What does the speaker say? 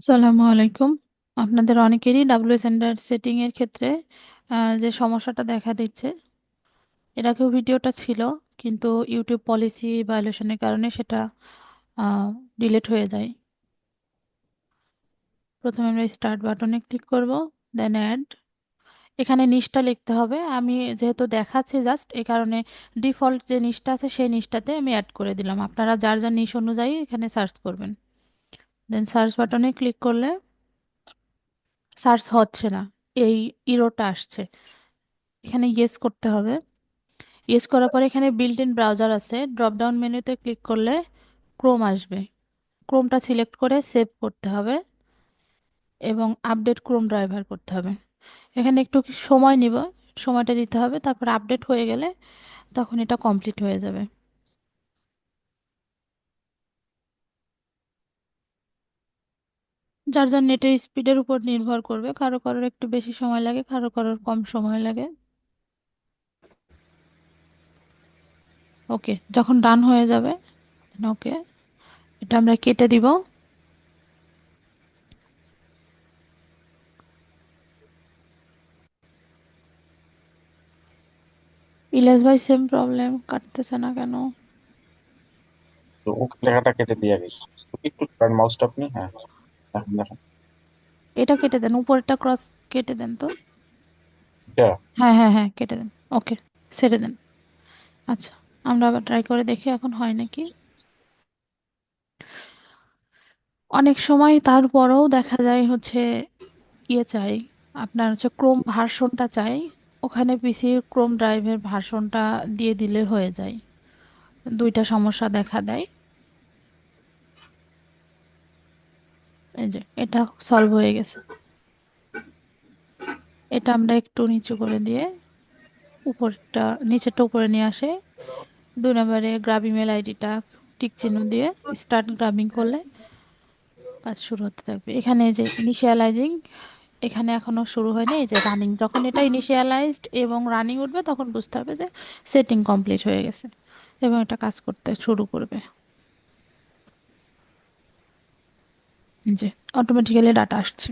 আসসালামু আলাইকুম। আপনাদের অনেকেরই ডাব্লিউ সেন্টার সেটিং এর ক্ষেত্রে যে সমস্যাটা দেখা দিচ্ছে, এর আগেও ভিডিওটা ছিল, কিন্তু ইউটিউব পলিসি ভায়োলেশনের কারণে সেটা ডিলিট হয়ে যায়। প্রথমে আমরা স্টার্ট বাটনে ক্লিক করব, দেন অ্যাড। এখানে নিচটা লিখতে হবে। আমি যেহেতু দেখাচ্ছি জাস্ট এই কারণে ডিফল্ট যে নিচটা আছে সেই নিচটাতে আমি অ্যাড করে দিলাম। আপনারা যার যার নিচ অনুযায়ী এখানে সার্চ করবেন। দেন সার্চ বাটনে ক্লিক করলে সার্চ হচ্ছে না, এই ইরোটা আসছে। এখানে ইয়েস করতে হবে। ইয়েস করার পরে এখানে বিল্ট ইন ব্রাউজার আছে, ড্রপ ডাউন মেনুতে ক্লিক করলে ক্রোম আসবে। ক্রোমটা সিলেক্ট করে সেভ করতে হবে এবং আপডেট ক্রোম ড্রাইভার করতে হবে। এখানে একটু কি সময় নিব, সময়টা দিতে হবে, তারপর আপডেট হয়ে গেলে তখন এটা কমপ্লিট হয়ে যাবে। যার যার নেটের স্পিডের উপর নির্ভর করবে, কারো কারোর একটু বেশি সময় লাগে, কারো কারোর কম সময় লাগে। ওকে, যখন ডান হয়ে যাবে, ওকে, এটা আমরা কেটে দিব। ইলিয়াস ভাই, সেম প্রবলেম, কাটতেছে না কেন? তো ওকে লেখাটা কেটে দিয়ে গেছে। একটু মাউসটা আপনি, হ্যাঁ, এখন দেখেন। এটা কেটে দেন, উপরেরটা ক্রস কেটে দেন তো। এটা হ্যাঁ হ্যাঁ হ্যাঁ, কেটে দেন। ওকে, ছেড়ে দেন। আচ্ছা, আমরা আবার ট্রাই করে দেখি এখন হয় নাকি। অনেক সময় তারপরেও দেখা যায় হচ্ছে ইয়ে চাই, আপনার হচ্ছে ক্রোম ভার্সনটা চাই। ওখানে পিসির ক্রোম ড্রাইভের ভার্সনটা দিয়ে দিলে হয়ে যায়। দুইটা সমস্যা দেখা দেয়। এই যে এটা সলভ হয়ে গেছে। এটা আমরা একটু নিচু করে দিয়ে উপরটা, নিচেরটা উপরে নিয়ে আসে। 2 নম্বরে গ্রাব ইমেল আইডিটা টিক চিহ্ন দিয়ে স্টার্ট গ্রাবিং করলে কাজ শুরু হতে থাকবে। এখানে এই যে ইনিশিয়ালাইজিং, এখানে এখনো শুরু হয়নি। এই যে রানিং, যখন এটা ইনিশিয়ালাইজড এবং রানিং উঠবে তখন বুঝতে হবে যে সেটিং কমপ্লিট হয়ে গেছে এবং এটা কাজ করতে শুরু করবে। এই যে অটোমেটিক্যালি ডাটা আসছে।